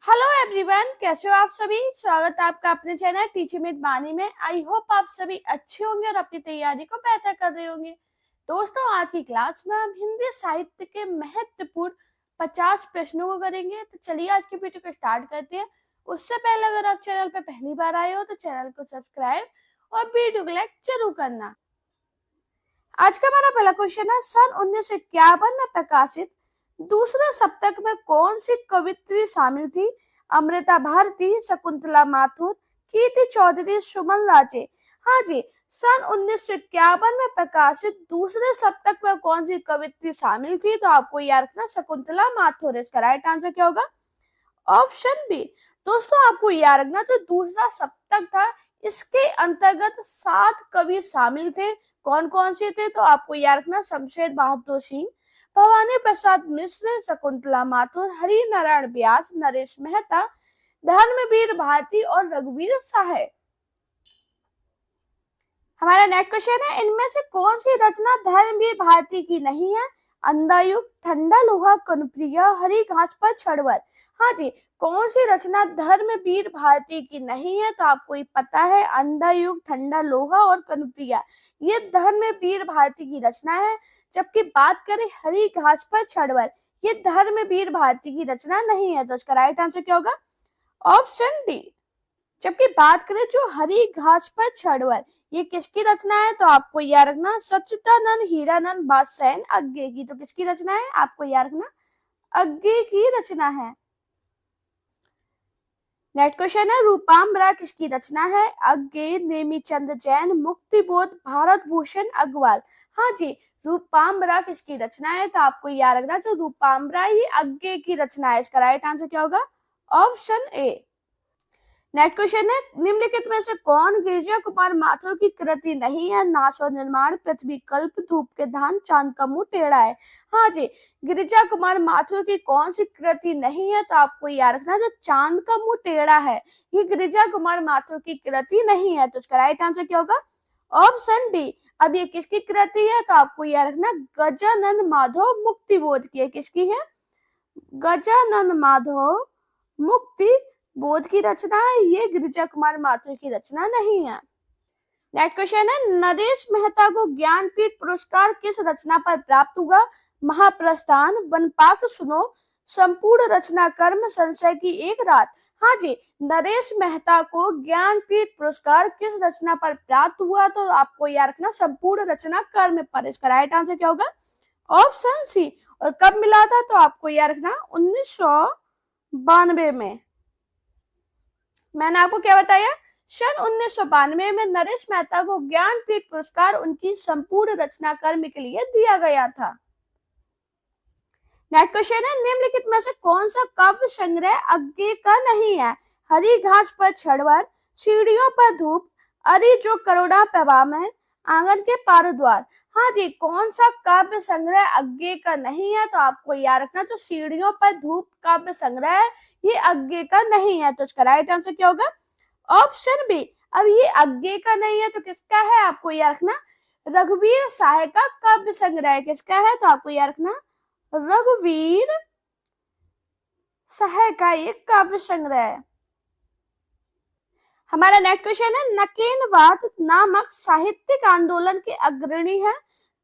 Hello everyone, कैसे हो आप सभी। स्वागत है आपका अपने चैनल टीचिंग विद बानी में। आई होप आप सभी अच्छे होंगे और अपनी तैयारी को बेहतर कर रहे होंगे। दोस्तों, आज की क्लास में हम हिंदी साहित्य के महत्वपूर्ण 50 प्रश्नों को करेंगे। तो चलिए आज की वीडियो को स्टार्ट करते हैं। उससे पहले अगर आप चैनल पर पहली बार आए हो तो चैनल को सब्सक्राइब और वीडियो को लाइक जरूर करना। आज का हमारा पहला क्वेश्चन है, सन 1951 में प्रकाशित दूसरे सप्तक में कौन सी कवित्री शामिल थी। अमृता भारती, शकुंतला माथुर, कीर्ति चौधरी, सुमन राजे। हाँ जी, सन 1951 में प्रकाशित दूसरे सप्तक में कौन सी कवित्री शामिल थी, तो आपको याद रखना शकुंतला माथुर। इसका राइट आंसर क्या होगा? Option B. दोस्तों, आपको याद रखना जो दूसरा सप्तक था इसके अंतर्गत 7 कवि शामिल थे। कौन कौन से थे, तो आपको याद रखना शमशेर बहादुर सिंह, भवानी प्रसाद मिश्र, शकुंतला माथुर, हरि नारायण व्यास, नरेश मेहता, धर्मवीर भारती और रघुवीर सहाय। हमारा नेक्स्ट क्वेश्चन है, इनमें से कौन सी रचना धर्मवीर भारती की नहीं है। अंधायुग, ठंडा लोहा, कनुप्रिया, हरी घास पर छड़वर। हाँ जी, कौन सी रचना धर्मवीर भारती की नहीं है, तो आपको ये पता है अंधायुग, ठंडा लोहा और कनुप्रिया ये धर्मवीर भारती की रचना है। जबकि बात करें हरी घास पर छड़वर, ये धर्मवीर भारती की रचना नहीं है। तो इसका राइट आंसर क्या होगा? Option D. जबकि बात करें जो हरी घास पर छड़वर ये किसकी रचना है, तो आपको याद रखना सच्चिदानंद हीरानंद बादशाह अग्गे की। तो किसकी रचना है, आपको याद रखना अग्गे की रचना है। नेक्स्ट क्वेश्चन है, रूपाम्बरा किसकी रचना है। अग्गे, नेमीचंद जैन, मुक्तिबोध, भारत भूषण अग्रवाल। हाँ जी, रूपाम्बरा किसकी रचना है, तो आपको याद रखना जो रूपाम्बरा ही अग्गे की रचना है। इसका राइट आंसर क्या होगा? Option A. नेक्स्ट क्वेश्चन है, निम्नलिखित में से कौन गिरिजा कुमार माथुर की कृति नहीं है। नाश और निर्माण, पृथ्वी कल्प, धूप के धान, चांद का मुंह टेढ़ा है। हाँ जी, गिरिजा कुमार माथुर की कौन सी कृति नहीं है, तो आपको याद रखना जो चांद का मुंह टेढ़ा है ये गिरिजा कुमार माथुर की कृति नहीं है। तो इसका राइट आंसर क्या होगा? Option D. अब ये किसकी कृति है, तो आपको याद रखना गजानन माधव मुक्तिबोध की है। किसकी है? गजानन माधव मुक्ति बोध की रचना है, ये गिरिजा कुमार माथुर की रचना नहीं है। नेक्स्ट क्वेश्चन है, नरेश मेहता को ज्ञानपीठ पुरस्कार किस रचना पर प्राप्त हुआ। महाप्रस्थान, वनपाक सुनो, संपूर्ण रचना कर्म, संशय की एक रात। हाँ जी, नरेश मेहता को ज्ञानपीठ पुरस्कार किस रचना पर प्राप्त हुआ, तो आपको याद रखना संपूर्ण रचना कर्म पर। इसका राइट आंसर क्या होगा? Option C. और कब मिला था, तो आपको याद रखना 1992 में। मैंने आपको क्या बताया, सन 1992 में नरेश मेहता को ज्ञानपीठ पुरस्कार उनकी संपूर्ण रचना कर्म के लिए दिया गया था। नेक्स्ट क्वेश्चन है, निम्नलिखित में से कौन सा काव्य संग्रह अग्गे का नहीं है। हरी घास पर छड़वर, सीढ़ियों पर धूप, अरे जो करोड़ा प्रवाह में, आंगन के पार द्वार। हाँ जी, कौन सा काव्य संग्रह अग्गे का नहीं है, तो आपको याद रखना जो सीढ़ियों पर धूप काव्य संग्रह है ये अग्गे का नहीं है। तो इसका राइट आंसर क्या होगा? Option B. अब ये अग्गे का नहीं है तो किसका है, आपको याद रखना रघुवीर सहाय का काव्य संग्रह किसका है, तो आपको याद रखना रघुवीर सहाय का एक काव्य संग्रह है। हमारा नेक्स्ट क्वेश्चन है, नकेनवाद नामक साहित्यिक आंदोलन के अग्रणी है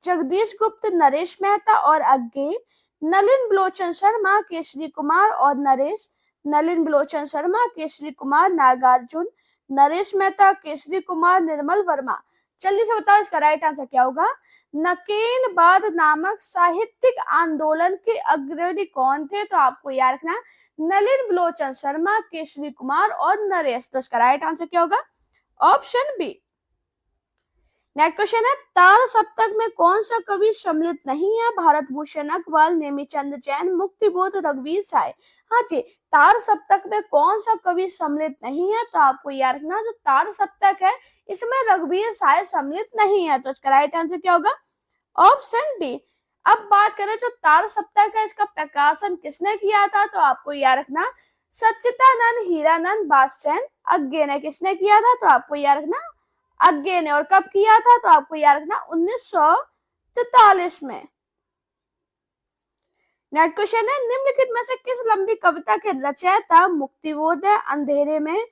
जगदीश गुप्त, नरेश मेहता और अग्गे, नलिन बलोचन शर्मा, केसरी कुमार और नरेश, नलिन बलोचन शर्मा, केसरी कुमार, नागार्जुन, नरेश मेहता, केसरी कुमार, निर्मल वर्मा। जल्दी से बताओ इसका राइट आंसर क्या होगा। नकेनवाद नामक साहित्यिक आंदोलन के अग्रणी कौन थे, तो आपको याद रखना नलिन बलोचन शर्मा, केसरी कुमार और नरेश। तो इसका राइट आंसर क्या होगा? Option B. नेक्स्ट क्वेश्चन है, तार सप्तक में कौन सा कवि सम्मिलित नहीं है। भारत भूषण अग्रवाल, नेमीचंद जैन, मुक्तिबोध, रघुवीर सहाय। हाँ जी, तार सप्तक में कौन सा कवि सम्मिलित नहीं है, तो आपको याद रखना जो तार सप्तक है इसमें रघुवीर सहाय सम्मिलित नहीं है। तो इसका राइट आंसर क्या होगा? Option D. अब बात करें जो तार सप्तक है इसका प्रकाशन किसने किया था, तो आपको याद रखना सच्चिदानंद हीरानंद बादशाह अग्गे ने किसने किया था, तो आपको याद रखना अग्गे ने। और कब किया था, तो आपको याद रखना 1943 में। नेक्स्ट क्वेश्चन है, निम्नलिखित में से किस लंबी कविता के रचयिता मुक्तिबोध है, अंधेरे में,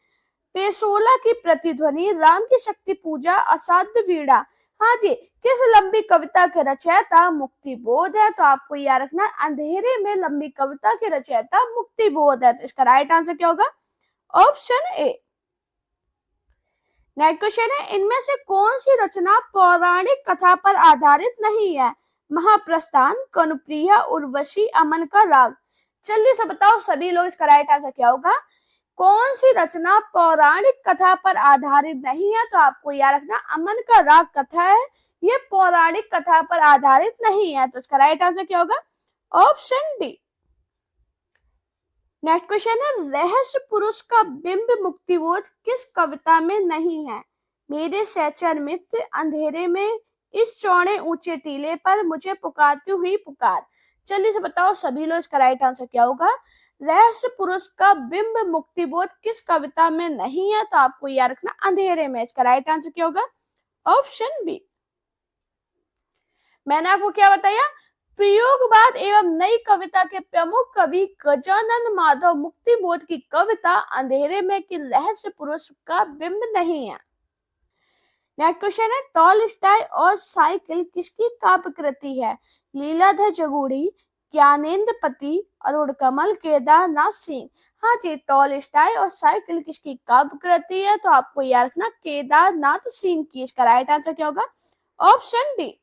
पेशोला की प्रतिध्वनि, राम की शक्ति पूजा, असाध्य वीणा? हाँ जी, किस लंबी कविता के रचयिता मुक्तिबोध है? तो आपको याद रखना, अंधेरे में लंबी कविता के रचयिता मुक्तिबोध है। तो इसका राइट आंसर क्या होगा? Option A. नेक्स्ट क्वेश्चन है, इनमें से कौन सी रचना पौराणिक कथा पर आधारित नहीं है? महाप्रस्थान, कनुप्रिया, उर्वशी, अमन का राग? जल्दी से बताओ सभी लोग, इसका राइट आंसर क्या होगा? कौन सी रचना पौराणिक कथा पर आधारित नहीं है? तो आपको याद रखना, अमन का राग कथा है, ये पौराणिक कथा पर आधारित नहीं है। तो इसका राइट आंसर क्या होगा? Option D. नेक्स्ट क्वेश्चन है, रहस्य पुरुष का बिंब मुक्तिबोध किस कविता में नहीं है? मेरे सहचर मित्र, अंधेरे में, इस चौड़े ऊंचे टीले पर, मुझे पुकारती हुई पुकार? जल्दी से बताओ सभी लोग, इसका राइट आंसर क्या होगा? रहस्य पुरुष का बिंब मुक्तिबोध किस कविता में नहीं है? तो आपको याद रखना, अंधेरे में। इसका राइट आंसर क्या होगा? Option B. मैंने आपको क्या बताया? प्रयोगवाद एवं नई कविता के प्रमुख कवि गजानन माधव मुक्तिबोध की कविता अंधेरे में की रहस्य पुरुष का बिंब नहीं है। नेक्स्ट क्वेश्चन है, टॉलस्टॉय और साइकिल किसकी काव्य कृति है? लीलाधर जगूड़ी, ज्ञानेन्द्र पति, अरुण कमल, केदारनाथ सिंह? हाँ जी, टॉलस्टॉय और साइकिल किसकी काव्य कृति है? तो आपको याद रखना, केदारनाथ सिंह की। इसका राइट आंसर क्या होगा? Option D.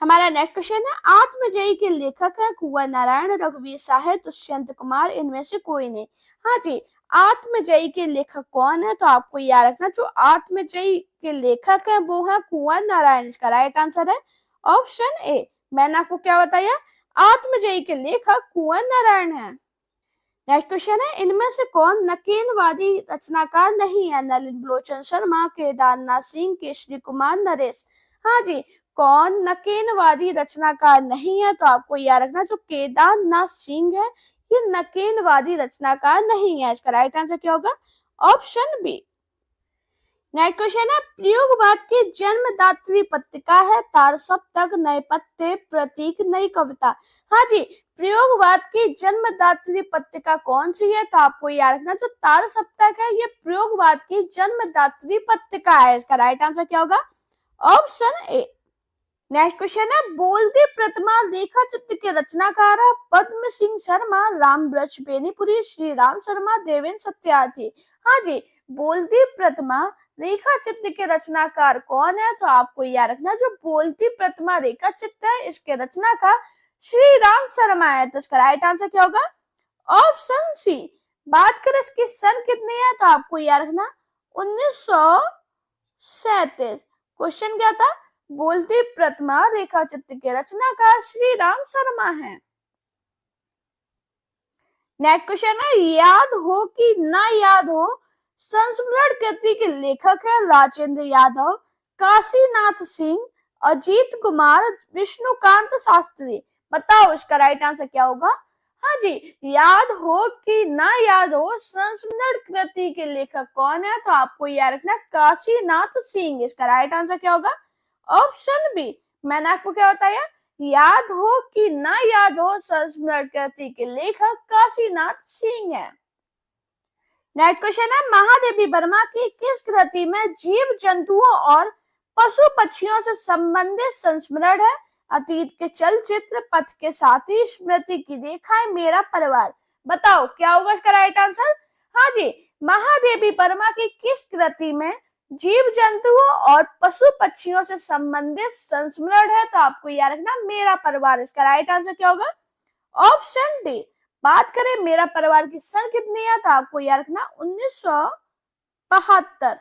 हमारा नेक्स्ट क्वेश्चन है, आत्मजयी के लेखक है कुंवर नारायण, रघुवीर साहब, दुष्यंत कुमार, इनमें से कोई नहीं? हाँ जी, आत्मजयी के लेखक कौन है? तो आपको याद रखना, जो आत्मजयी के लेखक है वो है कुंवर नारायण। इसका राइट आंसर है ऑप्शन ए। मैंने आपको क्या बताया? आत्मजयी के लेखक कुंवर नारायण है। नेक्स्ट क्वेश्चन है, इनमें से कौन नकेलवादी रचनाकार नहीं है? नलिन बलोचन शर्मा, केदारनाथ सिंह, केशरी कुमार, नरेश? हाँ जी, कौन नकेलवादी रचनाकार नहीं है? तो आपको याद रखना, जो केदारनाथ सिंह है ये नकेलवादी रचनाकार नहीं है। इसका राइट आंसर क्या होगा? Option B. नेक्स्ट क्वेश्चन है, प्रयोगवाद की जन्मदात्री पत्रिका है तार सप्तक, नए पत्ते, प्रतीक, नई कविता? हाँ जी, प्रयोगवाद की जन्मदात्री पत्रिका कौन सी है? तो आपको याद रखना, जो तार सप्तक है ये प्रयोगवाद की जन्मदात्री पत्रिका है। इसका राइट आंसर क्या होगा? Option A. नेक्स्ट क्वेश्चन है, बोलती प्रतिमा रेखा चित्र के रचनाकार है पद्म सिंह शर्मा, राम ब्रज बेनीपुरी, श्री राम शर्मा, देवेंद्र सत्यार्थी? हाँ जी, बोलती प्रतिमा रेखा चित्र के रचनाकार कौन है? तो आपको याद रखना, जो बोलती प्रतिमा रेखा चित्र है इसके रचनाकार श्री राम शर्मा है। तो इसका राइट आंसर क्या होगा? Option C. बात करें इसकी सन कितनी है? तो आपको याद रखना, 1937। क्वेश्चन क्या था? बोलती प्रतिमा रेखा चित्र के रचनाकार श्री राम शर्मा है। नेक्स्ट क्वेश्चन है, याद हो कि ना याद हो संस्मरण कृति के लेखक है राजेंद्र यादव, काशीनाथ सिंह, अजीत कुमार, विष्णुकांत शास्त्री? बताओ इसका राइट आंसर क्या होगा? हाँ जी, याद हो कि ना याद हो संस्मरण कृति के लेखक कौन है? तो आपको याद रखना, काशीनाथ सिंह। इसका राइट आंसर क्या होगा? Option B. मैंने आपको क्या बताया? याद हो कि ना याद हो संस्मरण कृति के लेखक काशीनाथ सिंह है। नेक्स्ट क्वेश्चन है, महादेवी वर्मा की किस कृति में जीव जंतुओं और पशु पक्षियों से संबंधित संस्मरण है? अतीत के चलचित्र, पथ के साथी, स्मृति की रेखाएं, मेरा परिवार? बताओ क्या होगा इसका राइट आंसर? हाँ जी, महादेवी वर्मा की किस कृति में जीव जंतुओं और पशु पक्षियों से संबंधित संस्मरण है? तो आपको याद रखना, मेरा परिवार। इसका राइट आंसर क्या होगा? Option D. बात करें मेरा परिवार की सन कितनी है? तो आपको याद रखना, 1972।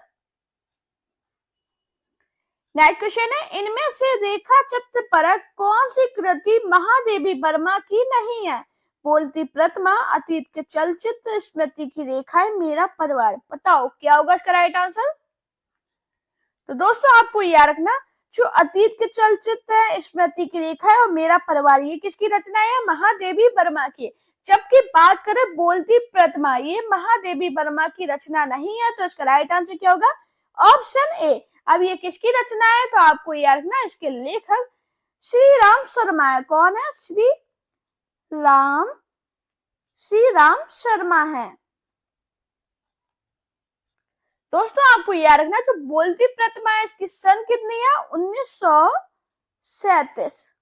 नेक्स्ट क्वेश्चन है, इनमें से रेखा चित्र परक कौन सी कृति महादेवी वर्मा की नहीं है? बोलती प्रतिमा, अतीत के चलचित्र, स्मृति की रेखाएं, मेरा परिवार? बताओ क्या होगा इसका राइट आंसर? तो दोस्तों आपको याद रखना, जो अतीत के चलचित्र है, स्मृति की रेखा है और मेरा परिवार, ये किसकी रचना है? महादेवी वर्मा की। जबकि बात करें बोलती प्रतिमा, ये महादेवी वर्मा की रचना नहीं है। तो इसका राइट आंसर क्या होगा? Option A. अब ये किसकी रचना है? तो आपको याद रखना, इसके लेखक श्री राम शर्मा है। कौन है? श्री राम श्री राम शर्मा है। दोस्तों आपको याद रखना जो बोलती प्रतिमा है इसकी सन कितनी है? 1937।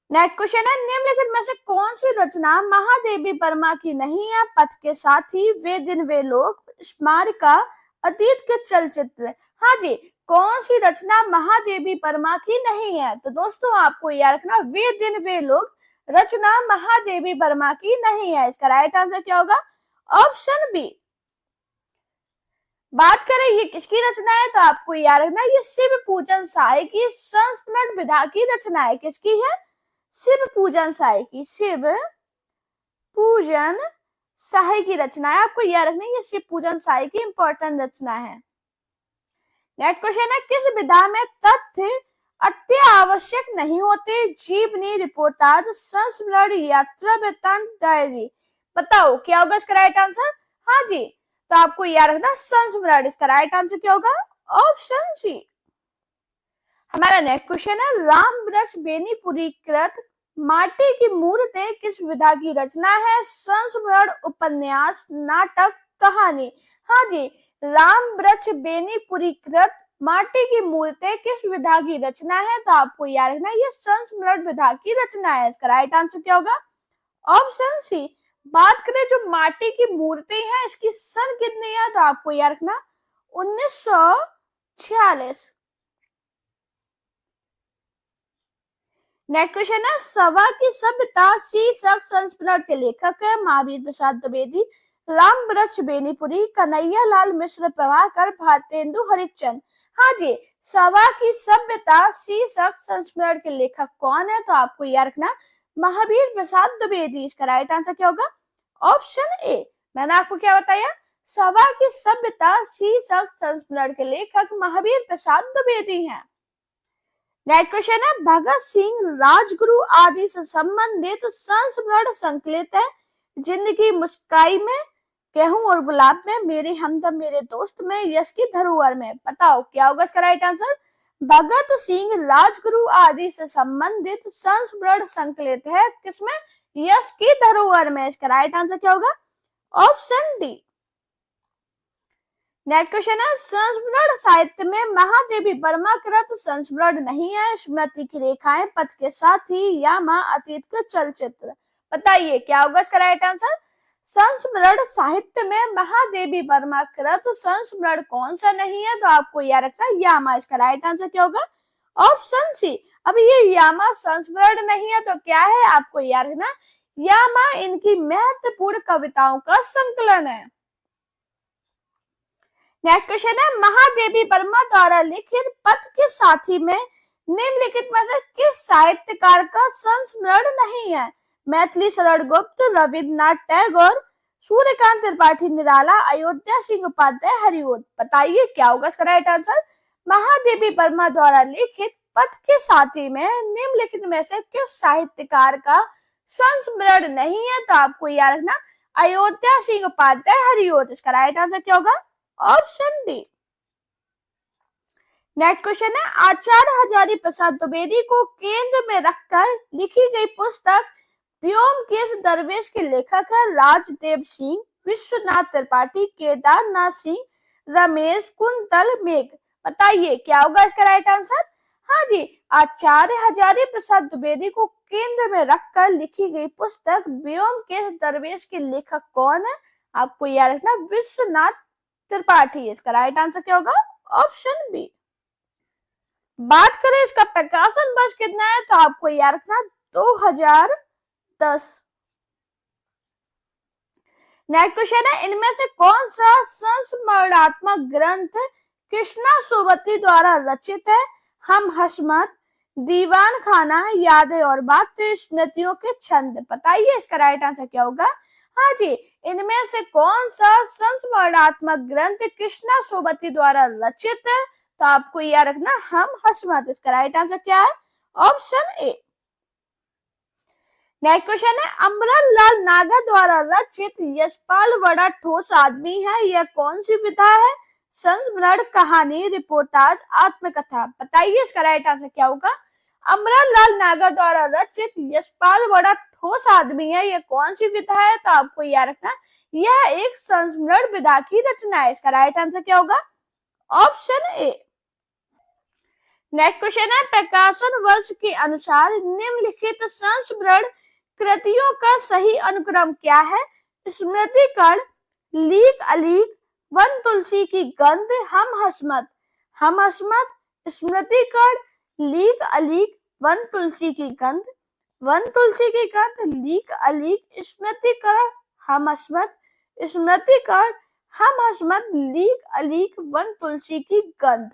नेक्स्ट क्वेश्चन है निम्नलिखित में से कौन सी रचना महादेवी वर्मा की नहीं है? पथ के साथ ही वे दिन वे लोग, स्मारिका, अतीत के चलचित्र। हाँ जी, कौन सी रचना महादेवी वर्मा की नहीं है? तो दोस्तों आपको याद रखना वे दिन वे लोग रचना महादेवी वर्मा की नहीं है। इसका राइट आंसर क्या होगा? Option B. बात करें ये किसकी रचना है तो आपको याद रखना ये शिव पूजन साय की संस्मरण विधा की रचना है। किसकी है? शिव पूजन साय की। शिव पूजन साय की रचना है, आपको याद रखना ये शिव पूजन साय की इंपॉर्टेंट रचना है। नेक्स्ट क्वेश्चन है किस विधा में तथ्य अति आवश्यक नहीं होते? जीवनी, रिपोर्टाज, संस्मरण, यात्रा वृत्तांत, डायरी। बताओ क्या होगा इसका राइट आंसर? हाँ जी, तो आपको याद रखना संस्मरण। इसका राइट आंसर क्या होगा? Option C. हमारा नेक्स्ट क्वेश्चन है राम वृक्ष बेनीपुरी कृत माटी की मूर्तें किस विधा की रचना है? संस्मरण, उपन्यास, नाटक, कहानी। हाँ जी, राम वृक्ष बेनीपुरी कृत माटी की मूर्तें किस विधा की रचना है? तो आपको याद रखना ये संस्मरण विधा की रचना है। इसका राइट आंसर क्या होगा? Option C. बात करें जो माटी की मूर्ति है इसकी सन कितनी है? तो आपको याद रखना 1946। नेक्स्ट क्वेश्चन है सवा की सभ्यता शीर्षक संस्मरण के लेखक है महावीर प्रसाद द्विवेदी, राम वृक्ष बेनीपुरी, कन्हैया लाल मिश्र प्रभाकर, भारतेंदु हरिश्चंद्र। हाँ जी, सवा की सभ्यता शीर्षक संस्मरण के लेखक कौन है? तो आपको याद रखना महावीर प्रसाद द्विवेदी। इसका राइट आंसर क्या होगा? Option A. मैंने आपको क्या बताया? सवा की सभ्यता शीर्षक संस्मरण के लेखक महावीर प्रसाद द्विवेदी हैं। नेक्स्ट क्वेश्चन है भगत सिंह राजगुरु आदि से संबंधित संस्मरण संकलित है। जिंदगी मुस्काई में, गेहूं और गुलाब में, मेरे हमदम मेरे दोस्त में, यश की धरोहर में। बताओ क्या होगा इसका राइट आंसर? भगत सिंह राजगुरु आदि से संबंधित संस्मरण संकलित है किसमें? यश की धरोहर में। इसका राइट आंसर क्या होगा? Option D. नेक्स्ट क्वेश्चन है संस्मरण साहित्य में महादेवी वर्मा कृत संस्मरण नहीं है। स्मृति की रेखाएं, पथ के साथी, यामा, अतीत के चलचित्र। बताइए क्या होगा इसका राइट आंसर? संस्मरण साहित्य में महादेवी वर्मा कृत संस्मरण कौन सा नहीं है? तो आपको याद रखना यामा। इसका राइट आंसर क्या होगा? Option C. अब ये यामा संस्मरण नहीं है तो क्या है? आपको याद रखना यामा इनकी महत्वपूर्ण कविताओं का संकलन है। नेक्स्ट क्वेश्चन है महादेवी वर्मा द्वारा लिखित पथ के साथी में निम्नलिखित में से किस साहित्यकार का संस्मरण नहीं है? मैथिली शरण गुप्त, रविन्द्रनाथ टैगोर, सूर्यकांत त्रिपाठी निराला, अयोध्या सिंह उपाध्याय, हरिओद। बताइए क्या होगा इसका राइट आंसर? महादेवी वर्मा द्वारा लिखित पथ के साथी में निम्नलिखित में से किस साहित्यकार का संस्मरण नहीं है? तो आपको याद रखना अयोध्या सिंह उपाध्याय, हरिओद। इसका राइट आंसर क्या होगा? Option D. नेक्स्ट क्वेश्चन है आचार्य हजारी प्रसाद द्विवेदी को केंद्र में रखकर लिखी गई पुस्तक व्योमकेश दरवेश के लेखक है राजदेव सिंह, विश्वनाथ त्रिपाठी, केदारनाथ सिंह, रमेश, कुंतल, मेघ। बताइए क्या होगा इसका राइट आंसर? हाँ जी, आचार्य हजारी प्रसाद द्विवेदी को केंद्र में रखकर लिखी गई पुस्तक व्योमकेश दरवेश के लेखक कौन है? आपको याद रखना विश्वनाथ त्रिपाठी। इसका राइट आंसर क्या होगा? Option B. बात करें इसका प्रकाशन वर्ष कितना है? तो आपको याद रखना 2010। नेक्स्ट क्वेश्चन है इनमें से कौन सा संस्मरणात्मक ग्रंथ कृष्णा सोबती द्वारा रचित है? हम हसमत, दीवान खाना, यादें और बातें, स्मृतियों के छंद। बताइए इसका राइट आंसर क्या होगा? हाँ जी, इनमें से कौन सा संस्मरणात्मक ग्रंथ कृष्णा सोबती द्वारा रचित है? तो आपको याद रखना हम हसमत। इसका राइट आंसर क्या है? Option A. नेक्स्ट क्वेश्चन है अमरन लाल नागर द्वारा रचित यशपाल बड़ा ठोस आदमी है, यह कौन सी विधा है? संस्मरण, कहानी, रिपोर्टाज, आत्मकथा। बताइए इसका राइट आंसर क्या होगा? अमरलाल नागर द्वारा रचित यशपाल बड़ा ठोस आदमी है, यह कौन सी विधा है? तो आपको याद रखना यह एक संस्मरण विधा की रचना है। इसका राइट आंसर क्या होगा? Option A. नेक्स्ट क्वेश्चन है, प्रकाशन वर्ष के अनुसार निम्नलिखित संस्मरण कृतियों का सही अनुक्रम क्या है? स्मृतिकर्ण, लीक अलीक, वन तुलसी की गंध, हम हसमत, स्मृतिकर्ण, लीक अलीक, वन तुलसी की गंध, लीक अलीक, स्मृतिकर्ण, हम हसमत, लीक अलीक, वन तुलसी की गंध।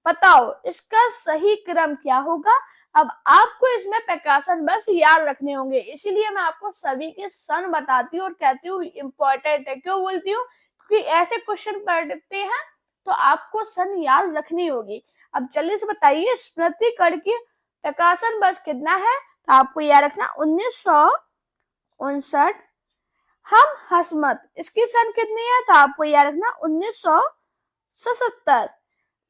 बताओ इसका सही क्रम क्या होगा? अब आपको इसमें प्रकाशन बस याद रखने होंगे, इसीलिए मैं आपको सभी के सन बताती हूँ और कहती हूँ इम्पोर्टेंट है। क्यों बोलती हूँ? क्योंकि ऐसे क्वेश्चन पढ़ते हैं तो आपको सन याद रखनी होगी। अब जल्दी से बताइए स्मृतिकर्ण की प्रकाशन वर्ष कितना है? तो आपको याद रखना 1959। हम हसमत इसकी सन कितनी है? तो आपको याद रखना 1977।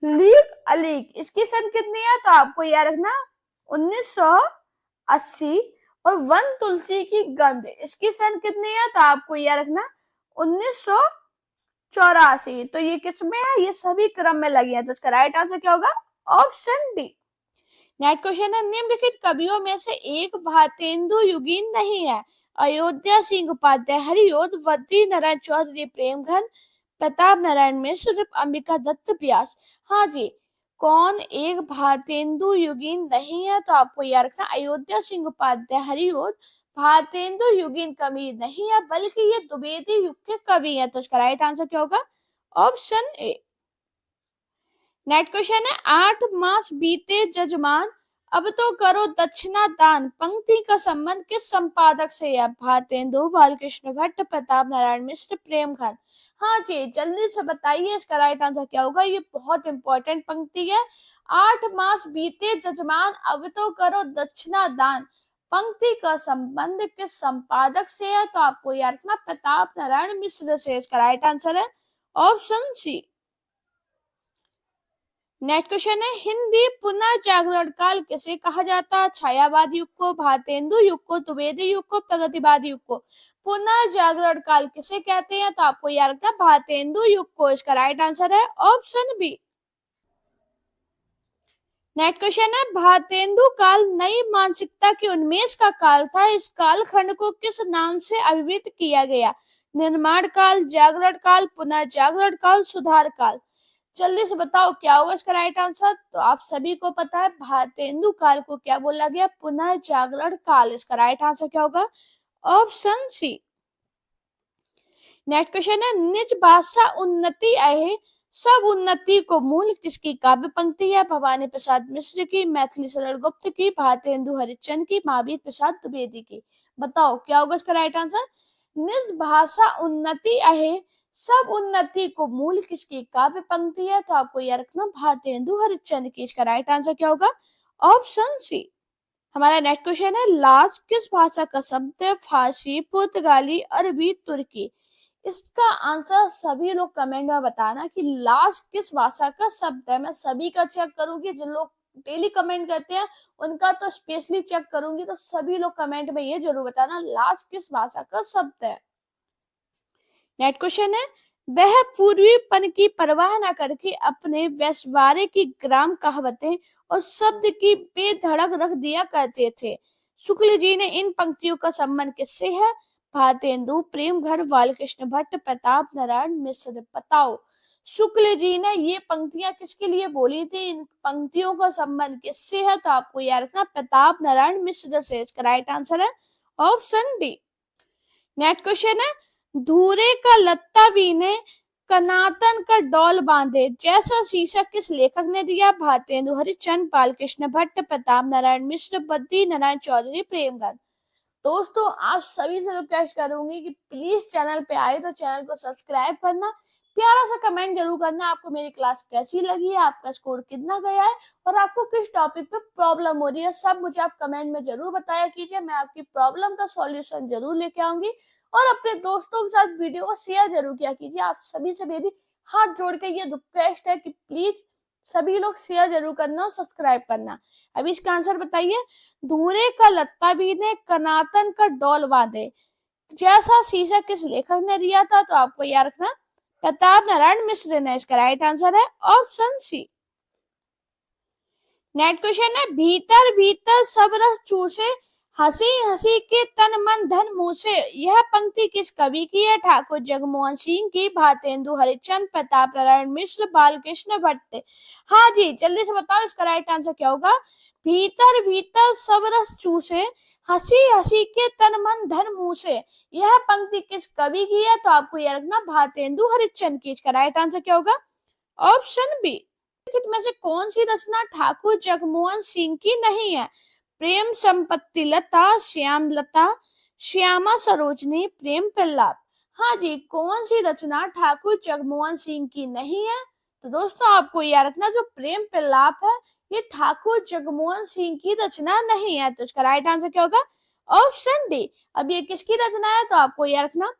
लीक अलीक इसकी सन कितनी है? तो आपको याद रखना 1980। और वन तुलसी की गंध इसकी सन कितनी है? तो आपको याद रखना 1984। तो ये किस में है? ये सभी क्रम में लगी है। तो इसका राइट आंसर क्या होगा? Option D. नेक्स्ट क्वेश्चन है, निम्नलिखित कवियों में से एक भारतेंदु युगीन नहीं है? अयोध्या सिंह उपाध्याय, हरिओद, बद्री नारायण चौधरी, प्रेमघन, प्रताप नारायण मिश्र, अंबिका दत्त व्यास। हाँ जी, कौन एक भारतेंदु युगीन नहीं है? तो आपको याद रखना अयोध्या सिंह उपाध्याय, हरिओद भारतेंदु युगीन कवि नहीं है, बल्कि ये द्विवेदी युग के कवि हैं। तो इसका राइट आंसर क्या होगा? Option A. नेक्स्ट क्वेश्चन है, 8 मास बीते जजमान, अब तो करो दक्षिणा दान, पंक्ति का संबंध किस संपादक से है? भारतेंदु, बालकृष्ण भट्ट, प्रताप नारायण मिश्र, प्रेमघन। हाँ जी, जल्दी से बताइए इसका राइट आंसर क्या होगा? ये बहुत इंपॉर्टेंट पंक्ति है। 8 मास बीते जजमान, अब तो करो दक्षिणा दान, पंक्ति का संबंध किस संपादक से है? तो आपको याद रखना प्रताप नारायण मिश्र से। इसका राइट आंसर है ऑप्शन सी। नेक्स्ट क्वेश्चन है, हिंदी पुनर्जागरण काल किसे कहा जाता है? छायावाद युग को, भारतेंदु युग को, द्विवेदी युग को, प्रगतिवादी युग को। पुनर्जागरण काल किसे कहते हैं? तो आपको याद रखना भारतेंदु युग को। इसका राइट आंसर है ऑप्शन बी। नेक्स्ट क्वेश्चन है, भारतेंदु काल नई मानसिकता के उन्मेष का काल था, इस कालखंड को किस नाम से अभिहित किया गया? निर्माण काल, जागरण काल, पुनर्जागरण काल, सुधार काल। जल्दी से बताओ क्या होगा इसका राइट आंसर? तो आप सभी को पता है भारतेंदु काल को क्या बोला गया? पुनर्जागरण काल। इसका राइट आंसर क्या होगा? ऑप्शन सी। नेक्स्ट क्वेश्चन है, निज भाषा उन्नति अहे सब उन्नति को मूल किसकी काव्य पंक्ति है? भवानी प्रसाद मिश्र की, मैथिली शरण गुप्त की, भारतेंदु हरिश्चंद्र की, महावीर प्रसाद द्विवेदी की। बताओ क्या होगा इसका राइट आंसर? निज भाषा उन्नति अहे सब उन्नति को मूल किसकी काव्य पंक्ति है? तो आपको यह रखना भारतेंदु हरिश्चंद्र की। इसका राइट आंसर क्या होगा? Option C. हमारा नेक्स्ट क्वेश्चन है, लाश किस भाषा का शब्द है? फारसी, पुर्तगाली, अरबी, तुर्की। इसका आंसर सभी लोग कमेंट में बताना कि लाश किस भाषा का शब्द है। मैं सभी का चेक करूंगी, जो लोग डेली कमेंट करते हैं उनका तो स्पेशली चेक करूंगी। तो सभी लोग कमेंट में ये जरूर बताना लाश किस भाषा का शब्द है। नेक्स्ट क्वेश्चन है, वह पूर्वीपन की परवाह न करके अपने वैश्वारे की ग्राम कहावतें और शब्द की बेधड़क रख दिया करते थे। शुक्ल जी ने इन पंक्तियों का संबंध किससे है? भारतेंदु, प्रेमघन, बालकृष्ण भट्ट, प्रताप नारायण मिश्र। बताओ शुक्ल जी ने ये पंक्तियां किसके लिए बोली थी? इन पंक्तियों का संबंध किससे है? तो आपको याद रखना प्रताप नारायण मिश्र से। इसका राइट आंसर है ऑप्शन डी। नेक्स्ट क्वेश्चन है, धूरे का लत्ता वीने कनातन का डोल बांधे जैसा शीर्षक किस लेखक ने दिया? भारतेंदु हरिश्चंद्र, बालकृष्ण भट्ट, प्रताप नारायण मिश्र, बद्री नारायण चौधरी, प्रेमघन। दोस्तों आप सभी से रिक्वेस्ट करूंगी कि प्लीज चैनल पे आए तो चैनल को सब्सक्राइब करना, प्यारा सा कमेंट जरूर करना आपको मेरी क्लास कैसी लगी है, आपका स्कोर कितना गया है और आपको किस टॉपिक पे प्रॉब्लम हो रही है, सब मुझे आप कमेंट में जरूर बताया कीजिए। मैं आपकी प्रॉब्लम का सॉल्यूशन जरूर लेके आऊंगी और अपने दोस्तों के साथ वीडियो को शेयर जरूर किया कीजिए। आप सभी से मेरी हाथ जोड़ के ये रिक्वेस्ट है कि प्लीज सभी लोग शेयर जरूर करना और सब्सक्राइब करना। अभी इसका आंसर बताइए। धूरे का लत्ता बीने कनातन का डोल बांधे, जैसा शीर्षक किस लेखक ने दिया था? तो आपको याद रखना प्रताप नारायण मिश्र ने। इसका राइट आंसर है ऑप्शन सी। नेक्स्ट क्वेश्चन है, भीतर भीतर सब रस चूसे, हंसी हंसी के तन मन धन मुँह से, यह पंक्ति किस कवि की है? ठाकुर जगमोहन सिंह की, भारतेंदु हरिश्चंद्र, प्रताप नारायण मिश्र, बालकृष्ण भट्ट। हाँ जी, जल्दी से बताओ इसका राइट आंसर क्या होगा। भीतर भीतर सब रस चूसे, हंसी हंसी के तन मन धन मुँह से, यह पंक्ति किस कवि की है? तो आपको यह रखना भारतेंदु हरिश्चंद्र की। इसका राइट आंसर क्या होगा? Option B. निम्नलिखित में से कौन सी रचना ठाकुर जगमोहन सिंह की नहीं है? प्रेम संपत्ति लता, श्याम लता, श्यामा सरोजनी, प्रेम प्रलाप। हाँ जी, कौन सी रचना ठाकुर जगमोहन सिंह की नहीं है? तो दोस्तों आपको याद रखना जो प्रेम प्रलाप है ये ठाकुर जगमोहन सिंह की रचना नहीं है। तो इसका राइट आंसर क्या होगा? Option D. अब ये किसकी रचना है? तो आपको याद रखना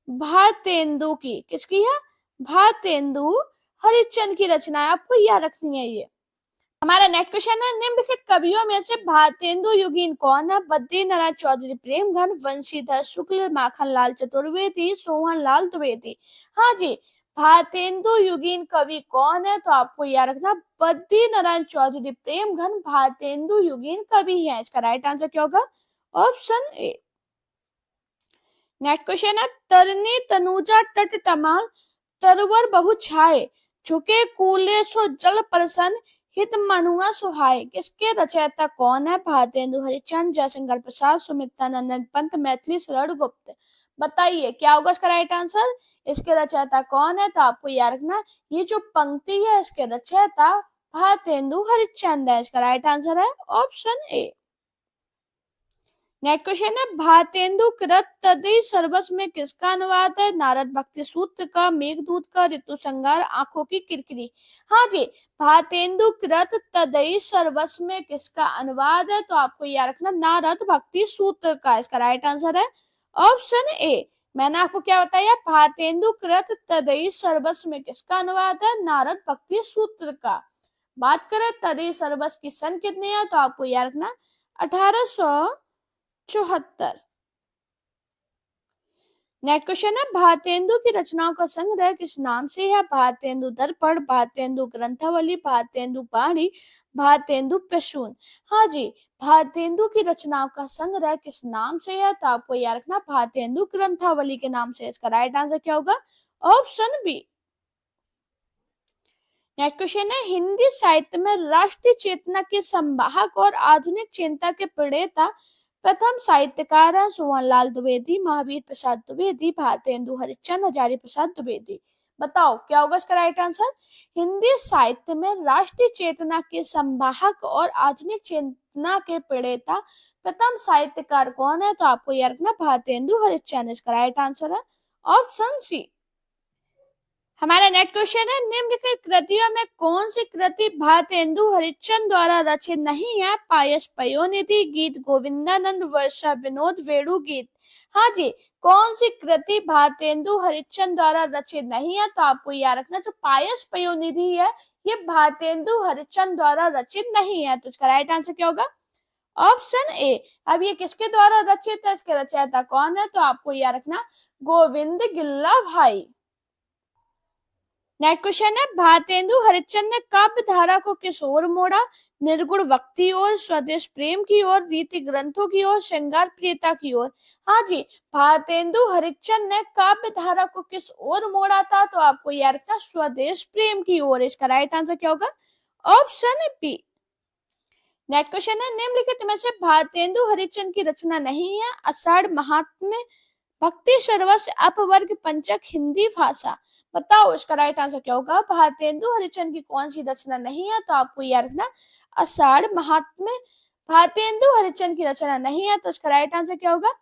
भारतेंदु की। किसकी है? भारतेंदु हरिश्चंद्र की रचना है, आपको याद रखनी है ये। हमारा नेक्स्ट क्वेश्चन है, निम्नलिखित कवियों में से भारतेंदु युगीन कौन है? बद्री नारायण चौधरी प्रेमघन, वंशीधर शुक्ल, माखन लाल चतुर्वेदी, सोहन लाल द्विवेदी। हाँ जी, भारतेंदु युगीन कवि कौन है? तो आपको याद रखना बद्री नारायण चौधरी प्रेमघन भारतेंदु युगीन कवि है। इसका राइट आंसर क्या होगा? Option A. नेक्स्ट क्वेश्चन है, तरनी तनुजा तट तमाल, तरवर बहु छाए, झुके कूले सो जल प्रसन्न, हित मनुआ सुहाए। किसके रचयिता कौन है? भारतेंदु हरिश्चंद्र, जयशंकर प्रसाद, सुमित्रा नंदन पंत, मैथिली शरण गुप्त। बताइए क्या होगा इसका राइट आंसर। इसके रचयिता कौन है? तो आपको याद रखना ये जो पंक्ति है इसके रचयिता भारतेंदु हरिश्चंद्र है। इसका राइट आंसर है ऑप्शन ए। नेक्स्ट क्वेश्चन है, भारतेंदु कृत तदई सर्वस में किसका अनुवाद है? नारद भक्ति सूत्र का, मेघदूत का, ऋतु संगार, आंखों की किरकिरी। हाँ जी, भारतेंदु कृत तदई सर्वस में किसका अनुवाद है? तो आपको याद रखना नारद भक्ति सूत्र का। इसका राइट आंसर है ऑप्शन ए। मैंने आपको क्या बताया? भारतेंदु कृत तदई सर्वस में किसका अनुवाद है? नारद भक्ति सूत्र का। बात करें तदई सर्वस की सन कितनी है? तो आपको याद रखना 1874। नेक्स्ट क्वेश्चन है, भारतेंदु की रचनाओं का संग्रह किस नाम से है? भारतेंदु दर्पण, भारतेंदु ग्रंथावली, भारतेंदु बाणी, भारतेंदु प्रसून। हाँ जी, भारतेंदु की रचनाओं का संग्रह किस नाम से है? तो आपको याद रखना भारतेंदु ग्रंथावली के नाम से। इसका राइट आंसर क्या होगा? Option B. नेक्स्ट क्वेश्चन है, हिंदी साहित्य में राष्ट्रीय चेतना के संवाहक और आधुनिक चिंता के प्रणेता प्रथम साहित्यकार है? सोहनलाल द्विवेदी, महावीर प्रसाद द्विवेदी, भारतेंदु हरिश्चंद्र, हजारी प्रसाद द्विवेदी। बताओ क्या होगा इसका राइट आंसर। हिंदी साहित्य में राष्ट्रीय चेतना के संवाहक और आधुनिक चेतना के प्रणेता प्रथम साहित्यकार कौन है? तो आपको याद रखना भारतेंदु हरिश्चंद्र। इसका राइट आंसर है ऑप्शन सी। हमारा नेक्स्ट क्वेश्चन है, निम्नलिखित कृतियों में कौन सी कृति भारतेंदु हरिश्चंद्र द्वारा रचित नहीं है? पायस पयोनिधि, गीत गोविंदानंद, वर्षा विनोद, वेणु गीत। हाँ जी, कौन सी कृति भारतेंदु हरिश्चंद्र द्वारा रचित नहीं है? तो आपको याद रखना जो पायस पयोनिधि है ये भारतेंदु हरिश्चंद्र द्वारा रचित नहीं है। तो इसका राइट आंसर क्या होगा? Option A. अब ये किसके द्वारा रचित है? इसके रचयिता कौन है? तो आपको याद रखना गोविंद गिल्ला भाई। नेक्स्ट क्वेश्चन है, भारतेंदु हरिश्चंद्र ने काव्य धारा को किस ओर मोड़ा? निर्गुण भक्ति ओर, स्वदेश प्रेम की ओर, रीति ग्रंथों की ओर, श्रृंगार प्रियता की ओर। हाँ जी, भारतेंदु हरिश्चंद्र ने काव्य धारा को किस ओर मोड़ा था? तो आपको याद रखना स्वदेश प्रेम की ओर। इसका राइट आंसर क्या होगा? Option B. नेक्स्ट क्वेश्चन है, निम्नलिखित में से भारतेंदु हरिश्चंद्र की रचना नहीं है? आषाढ़ महात्म्य, भक्ति सर्वस्व, अपवर्ग पंचक, हिंदी भाषा। बताओ इसका राइट आंसर क्या होगा? भारतेंदु हरिश्चंद्र की कौन सी रचना नहीं है? तो आपको याद रखना आषाढ़ महात्म्य भारतेंदु हरिश्चंद्र की रचना नहीं है। तो इसका राइट आंसर क्या होगा?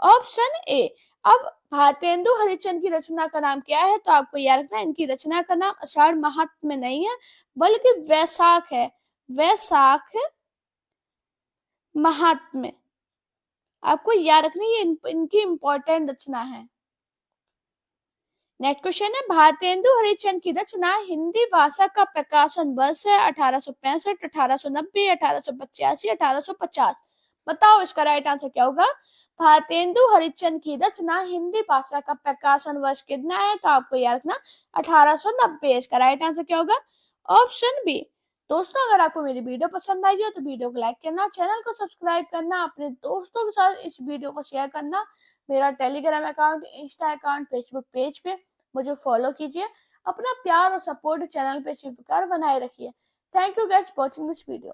Option A. अब भारतेंदु हरिश्चंद्र की रचना का नाम क्या है? तो आपको याद रखना इनकी रचना का नाम आषाढ़ महात्म्य नहीं है बल्कि वैशाख है। वैशाख महात्म्य आपको याद रखना, ये इनकी इंपॉर्टेंट रचना है। नेक्स्ट क्वेश्चन है, भारतेंदु हरिश्चंद्र की रचना हिंदी भाषा का प्रकाशन वर्ष है 1865, 1890, 1885, 1850। बताओ इसका राइट आंसर क्या होगा। भारतेंदु हरिश्चंद्र की रचना हिंदी भाषा का प्रकाशन वर्ष कितना है, तो आपको याद रखना 1890। इसका राइट आंसर क्या होगा, ऑप्शन बी। दोस्तों अगर आपको मेरी वीडियो पसंद आई हो तो वीडियो को लाइक करना, चैनल को सब्सक्राइब करना, अपने दोस्तों के साथ इस वीडियो को शेयर करना। मेरा Telegram account, Insta account, Facebook page पे मुझे फॉलो कीजिए। अपना प्यार और सपोर्ट चैनल पे स्वीकार बनाए रखिए। Thank you guys watching this video.